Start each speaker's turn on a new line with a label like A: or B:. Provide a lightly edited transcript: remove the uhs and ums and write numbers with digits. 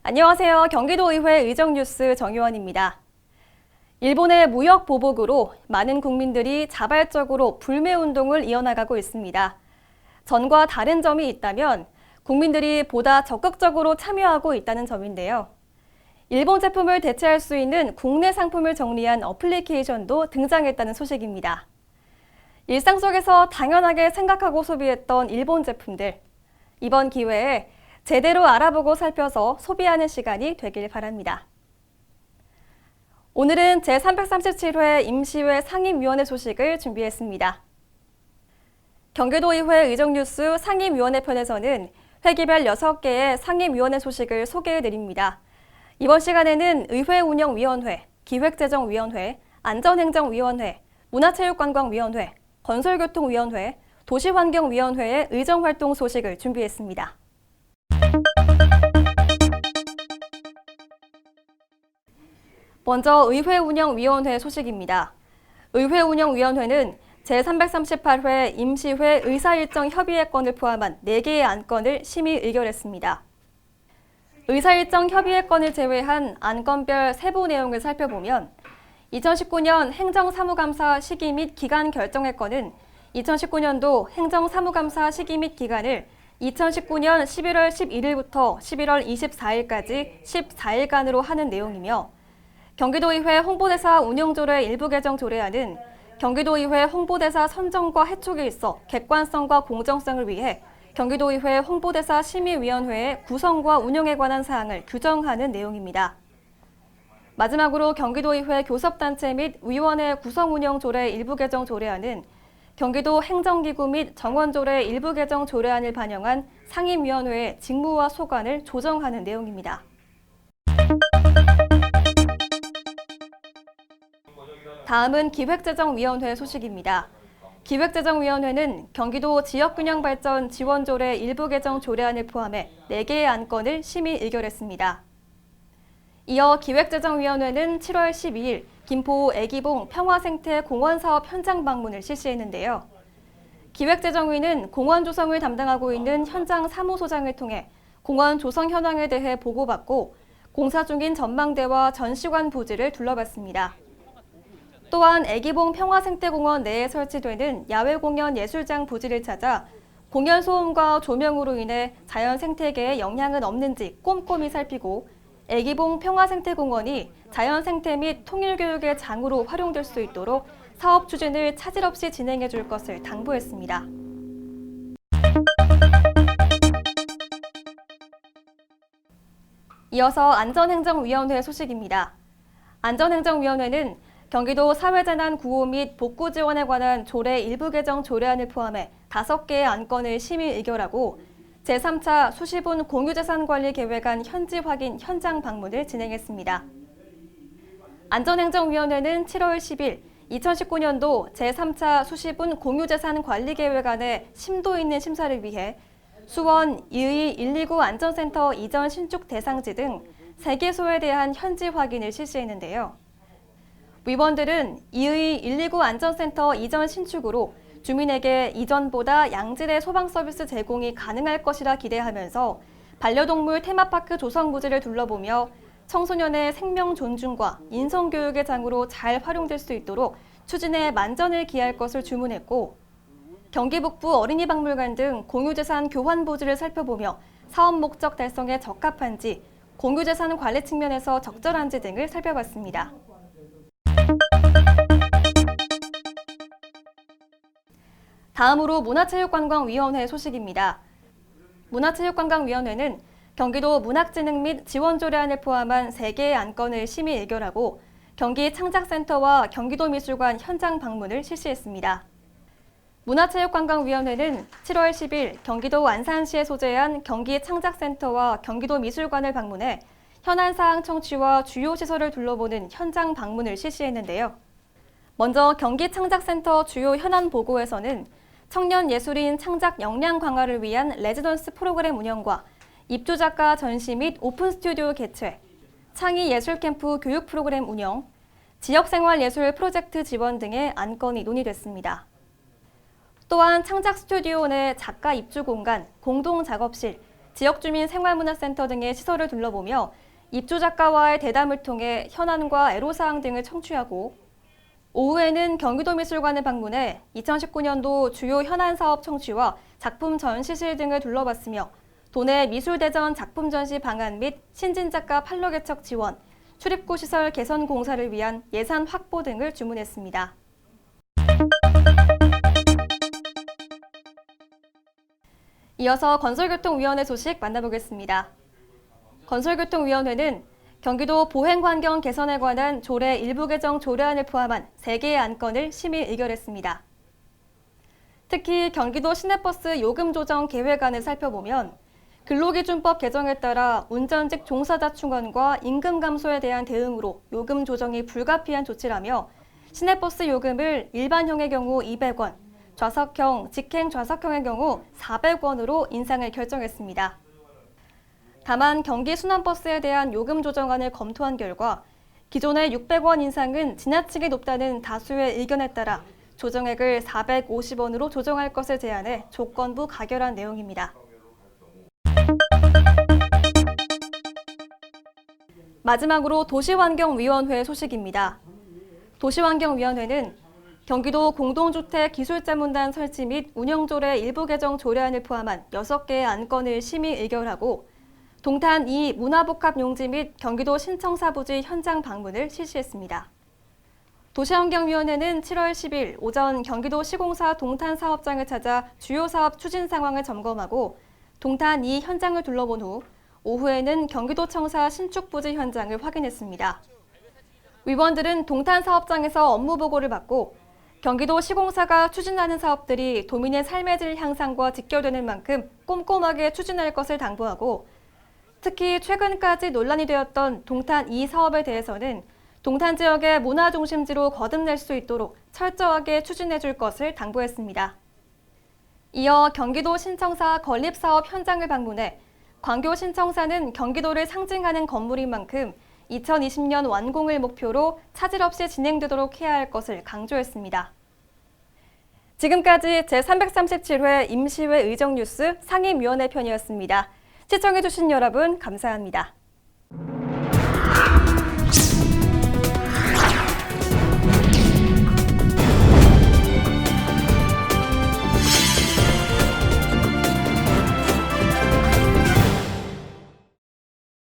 A: 안녕하세요. 경기도의회 의정뉴스 정유원입니다. 일본의 무역 보복으로 많은 국민들이 자발적으로 불매운동을 이어나가고 있습니다. 전과 다른 점이 있다면 국민들이 보다 적극적으로 참여하고 있다는 점인데요. 일본 제품을 대체할 수 있는 국내 상품을 정리한 어플리케이션도 등장했다는 소식입니다. 일상 속에서 당연하게 생각하고 소비했던 일본 제품들, 이번 기회에 제대로 알아보고 살펴서 소비하는 시간이 되길 바랍니다. 오늘은 제337회 임시회 상임위원회 소식을 준비했습니다. 경기도의회 의정뉴스 상임위원회 편에서는 회기별 6개의 상임위원회 소식을 소개해드립니다. 이번 시간에는 의회운영위원회, 기획재정위원회, 안전행정위원회, 문화체육관광위원회, 건설교통위원회, 도시환경위원회의 의정활동 소식을 준비했습니다. 먼저 의회운영위원회 소식입니다. 의회운영위원회는 제338회 임시회 의사일정 협의회 건을 포함한 4개의 안건을 심의 의결했습니다. 의사일정 협의회 건을 제외한 안건별 세부 내용을 살펴보면 2019년 행정사무감사 시기 및 기간 결정의 건은 2019년도 행정사무감사 시기 및 기간을 2019년 11월 11일부터 11월 24일까지 14일간으로 하는 내용이며 경기도의회 홍보대사 운영조례 일부 개정 조례안은 경기도의회 홍보대사 선정과 해촉에 있어 객관성과 공정성을 위해 경기도의회 홍보대사 심의위원회의 구성과 운영에 관한 사항을 규정하는 내용입니다. 마지막으로 경기도의회 교섭단체 및 위원회 구성운영조례 일부 개정 조례안은 경기도 행정기구 및 정원조례 일부 개정 조례안을 반영한 상임위원회의 직무와 소관을 조정하는 내용입니다. 다음은 기획재정위원회 소식입니다. 기획재정위원회는 경기도 지역균형발전 지원조례 일부 개정 조례안을 포함해 4개의 안건을 심의 의결했습니다. 이어 기획재정위원회는 7월 12일 김포 애기봉 평화생태 공원사업 현장 방문을 실시했는데요. 기획재정위는 공원 조성을 담당하고 있는 현장 사무소장을 통해 공원 조성 현황에 대해 보고받고 공사 중인 전망대와 전시관 부지를 둘러봤습니다. 또한 애기봉 평화생태공원 내에 설치되는 야외공연 예술장 부지를 찾아 공연 소음과 조명으로 인해 자연 생태계에 영향은 없는지 꼼꼼히 살피고 애기봉 평화생태공원이 자연 생태 및 통일교육의 장으로 활용될 수 있도록 사업 추진을 차질 없이 진행해 줄 것을 당부했습니다. 이어서 안전행정위원회 소식입니다. 안전행정위원회는 경기도 사회재난 구호 및 복구 지원에 관한 조례 일부 개정 조례안을 포함해 5개의 안건을 심의 의결하고 제3차 수시분 공유재산관리 계획안 현지 확인 현장 방문을 진행했습니다. 안전행정위원회는 7월 10일 2019년도 제3차 수시분 공유재산관리계획안의 심도 있는 심사를 위해 수원 이의 129 안전센터 이전 신축 대상지 등 3개소에 대한 현지 확인을 실시했는데요. 위원들은 이의 129 안전센터 이전 신축으로 주민에게 이전보다 양질의 소방서비스 제공이 가능할 것이라 기대하면서 반려동물 테마파크 조성 부지를 둘러보며 청소년의 생명 존중과 인성교육의 장으로 잘 활용될 수 있도록 추진에 만전을 기할 것을 주문했고 경기 북부 어린이박물관 등 공유재산 교환 부지를 살펴보며 사업 목적 달성에 적합한지 공유재산 관리 측면에서 적절한지 등을 살펴봤습니다. 다음으로 문화체육관광위원회 소식입니다. 문화체육관광위원회는 경기도 문학진흥 및 지원조례안을 포함한 3개의 안건을 심의 의결하고 경기창작센터와 경기도미술관 현장 방문을 실시했습니다. 문화체육관광위원회는 7월 10일 경기도 안산시에 소재한 경기창작센터와 경기도미술관을 방문해 현안 사항 청취와 주요 시설을 둘러보는 현장 방문을 실시했는데요. 먼저 경기창작센터 주요 현안 보고에서는 청년 예술인 창작 역량 강화를 위한 레지던스 프로그램 운영과 입주작가 전시 및 오픈 스튜디오 개최, 창의 예술 캠프 교육 프로그램 운영, 지역생활 예술 프로젝트 지원 등의 안건이 논의됐습니다. 또한 창작 스튜디오 내 작가 입주 공간, 공동 작업실, 지역주민 생활문화센터 등의 시설을 둘러보며 입주작가와의 대담을 통해 현안과 애로사항 등을 청취하고 오후에는 경기도미술관을 방문해 2019년도 주요 현안 사업 청취와 작품 전시실 등을 둘러봤으며 도내 미술대전 작품 전시 방안 및 신진작가 판로 개척 지원, 출입구 시설 개선 공사를 위한 예산 확보 등을 주문했습니다. 이어서 건설교통위원회 소식 만나보겠습니다. 건설교통위원회는 경기도 보행환경 개선에 관한 조례 일부 개정 조례안을 포함한 3개의 안건을 심의 의결했습니다. 특히 경기도 시내버스 요금 조정 계획안을 살펴보면 근로기준법 개정에 따라 운전직 종사자 충원과 임금 감소에 대한 대응으로 요금 조정이 불가피한 조치라며 시내버스 요금을 일반형의 경우 200원, 좌석형, 직행 좌석형의 경우 400원으로 인상을 결정했습니다. 다만 경기 순환버스에 대한 요금 조정안을 검토한 결과 기존의 600원 인상은 지나치게 높다는 다수의 의견에 따라 조정액을 450원으로 조정할 것을 제안해 조건부 가결한 내용입니다. 마지막으로 도시환경위원회 소식입니다. 도시환경위원회는 경기도 공동주택 기술자문단 설치 및 운영조례 일부 개정 조례안을 포함한 6개의 안건을 심의 의결하고 동탄 2 문화복합용지 및 경기도 신청사부지 현장 방문을 실시했습니다. 도시환경위원회는 7월 10일 오전 경기도 시공사 동탄 사업장을 찾아 주요 사업 추진 상황을 점검하고 동탄 2 현장을 둘러본 후 오후에는 경기도청사 신축부지 현장을 확인했습니다. 위원들은 동탄 사업장에서 업무 보고를 받고 경기도 시공사가 추진하는 사업들이 도민의 삶의 질 향상과 직결되는 만큼 꼼꼼하게 추진할 것을 당부하고 특히 최근까지 논란이 되었던 동탄 2 사업에 대해서는 동탄 지역의 문화 중심지로 거듭낼 수 있도록 철저하게 추진해 줄 것을 당부했습니다. 이어 경기도 신청사 건립사업 현장을 방문해 광교 신청사는 경기도를 상징하는 건물인 만큼 2020년 완공을 목표로 차질 없이 진행되도록 해야 할 것을 강조했습니다. 지금까지 제337회 임시회 의정뉴스 상임위원회 편이었습니다. 시청해주신 여러분 감사합니다.